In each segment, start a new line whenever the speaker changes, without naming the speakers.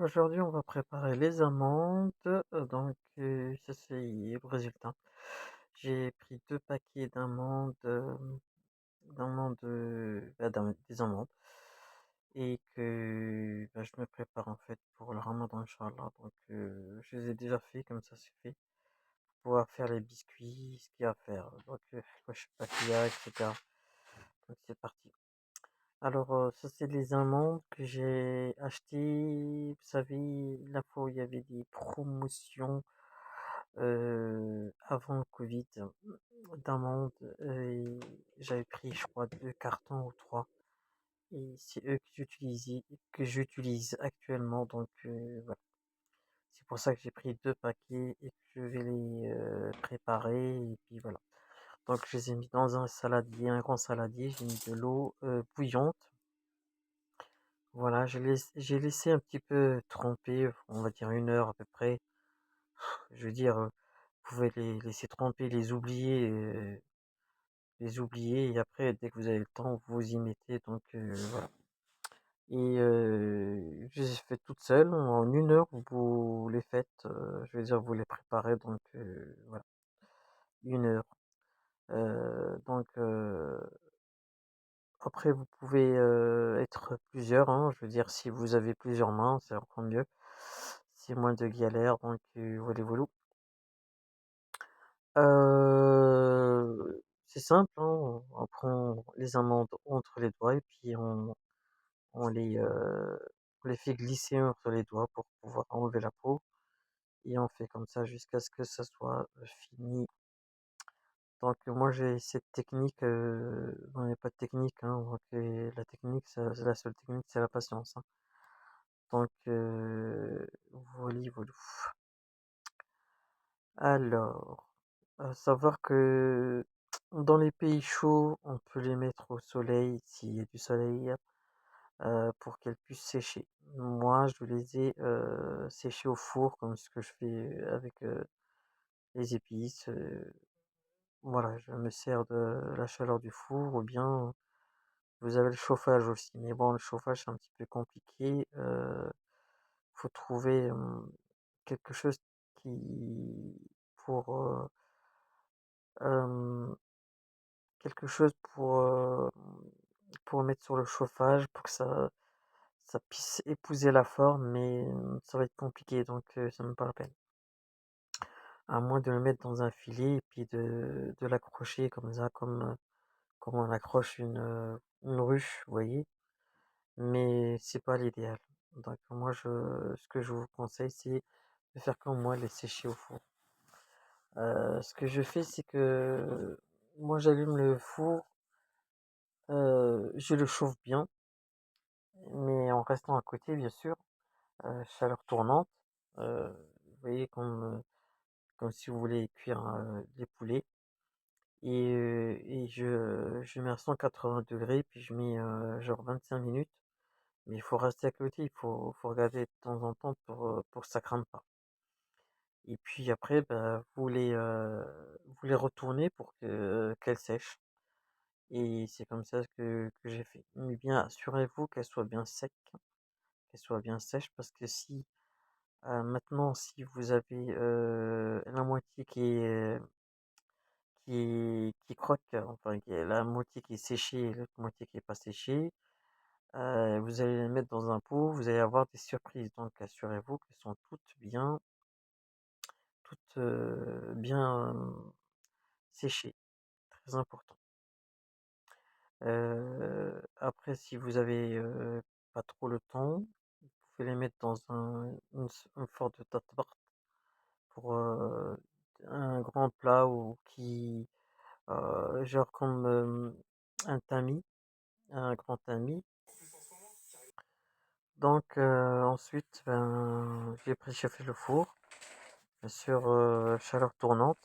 Aujourd'hui, on va préparer les amandes. Ça c'est le résultat. J'ai pris 2 paquets des amandes et je me prépare en fait pour le ramadan inchallah. Je les ai déjà fait comme ça c'est fait, pour pouvoir faire les biscuits, ce qu'il y a à faire. Wesh paquilla et cetera. Donc c'est parti. Alors, ça c'est les amandes que j'ai achetées, vous savez, la fois où il y avait des promotions, avant le covid, d'amandes, et j'avais pris je crois 2 cartons ou 3 et c'est eux que j'utilise actuellement voilà. C'est pour ça que j'ai pris 2 paquets et que je vais les, préparer et puis voilà. Donc je les ai mis dans un grand saladier, j'ai mis de l'eau, bouillante. Voilà, j'ai laissé un petit peu tremper, on va dire 1 heure à peu près. Je veux dire, vous pouvez les laisser tremper, les oublier et après dès que vous avez le temps, vous y mettez voilà. Et je les ai faites toutes seules, en 1 heure vous les faites, je veux dire vous les préparez voilà, 1 heure. Après vous pouvez, être plusieurs, hein, je veux dire si vous avez plusieurs mains, c'est encore mieux. C'est moins de galère voilà, voilà. C'est simple, hein, on prend les amandes entre les doigts et puis on les, heu, on les fait glisser entre les doigts pour pouvoir enlever la peau et on fait comme ça jusqu'à ce que ça soit, fini. Donc moi j'ai cette technique, non il y a pas de technique, hein, la technique, c'est la seule technique, c'est la patience, hein. Voili voilou. Alors, à savoir que dans les pays chauds, on peut les mettre au soleil s'il y a du soleil, pour qu'elles puissent sécher. Moi, je les ai, séchées au four comme ce que je fais avec, les épices, voilà, je me sers de la chaleur du four ou bien vous avez le chauffage aussi. Mais bon, le chauffage, c'est un petit peu compliqué, faut trouver, quelque chose qui pour, hem, quelque chose pour mettre sur le chauffage pour que ça puisse épouser la forme, mais ça va être compliqué c'est même pas la peine. À moins de le mettre dans un filet et puis de l'accrocher comme ça, comme on accroche une ruche, vous voyez? Mais c'est pas l'idéal. Moi ce que je vous conseille, c'est de faire comme moi, les sécher au four. Ce que je fais, c'est que moi j'allume le four, je le chauffe bien, mais en restant à côté bien sûr, chaleur tournante, vous voyez comme si vous voulez cuire, des poulets et je mets à 180 degrés puis je mets, genre 25 minutes, mais il faut rester à côté, il faut regarder de temps en temps pour que ça crame pas et puis après, bah, vous les retournez pour qu'elles sèchent. Et c'est comme ça que j'ai fait. Mais bien assurez-vous qu'elle soit bien sec, qu'elle soit bien sèche parce que si, maintenant si vous avez, la moitié qui croque, enfin qui est la moitié qui est séchée et l'autre moitié qui est pas séchée, vous allez les mettre dans un pot, vous allez avoir des surprises. Donc assurez-vous qu'elles sont bien, séchées, très important. Après si vous avez, pas trop le temps, vous pouvez les mettre dans une sorte de tatar pour, un grand plat ou genre comme, un tamis, un grand tamis. Ensuite, j'ai préchauffé le four, bien sûr, chaleur tournante,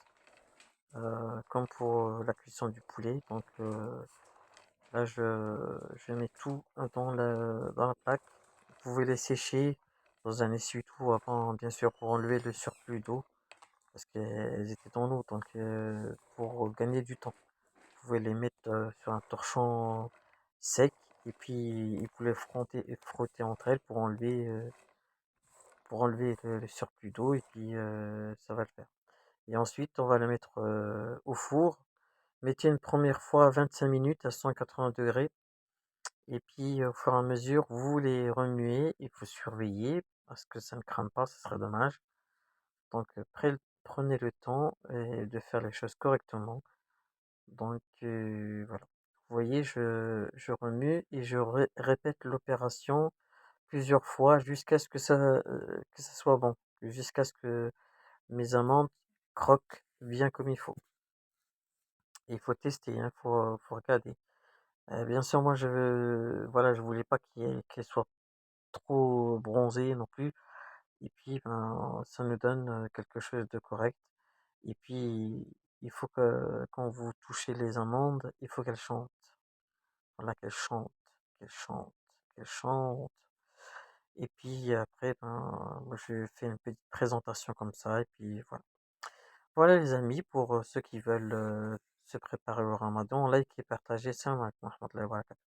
comme pour, la cuisson du poulet. Là, je mets tout dans la plaque. Vous pouvez les sécher dans un essuie-tout avant, bien sûr, pour enlever le surplus d'eau, parce qu'elles étaient dans l'eau, pour gagner du temps. Vous pouvez les mettre sur un torchon sec, et puis vous les frotter entre elles pour enlever pour enlever le surplus d'eau et puis, ça va le faire. Et ensuite, on va le mettre, au four. Mettez une première fois 25 minutes à 180 degrés et puis, au fur et à mesure, vous les remuez, il faut surveiller parce que ça ne crame pas, ce serait dommage. Donc, prenez le temps, de faire les choses correctement. Donc, voilà. Vous voyez, je remue et je répète l'opération plusieurs fois jusqu'à ce que ça soit bon, jusqu'à ce que mes amandes croquent bien comme il faut. Et il faut tester, hein, faut regarder. Bien sûr, moi, voilà, je voulais pas qu'elles soient trop bronzées non plus. Et puis, ben, ça nous donne quelque chose de correct. Et puis, il faut que quand vous touchez les amandes, il faut qu'elles chantent. Voilà, qu'elles chantent, qu'elles chantent, qu'elles chantent. Et puis après, ben, moi, je fais une petite présentation comme ça. Et puis voilà. Voilà les amis, pour ceux qui veulent se préparer au ramadan, like et partagez. Salam alaikum wa rahmatullahi wa barakatuh.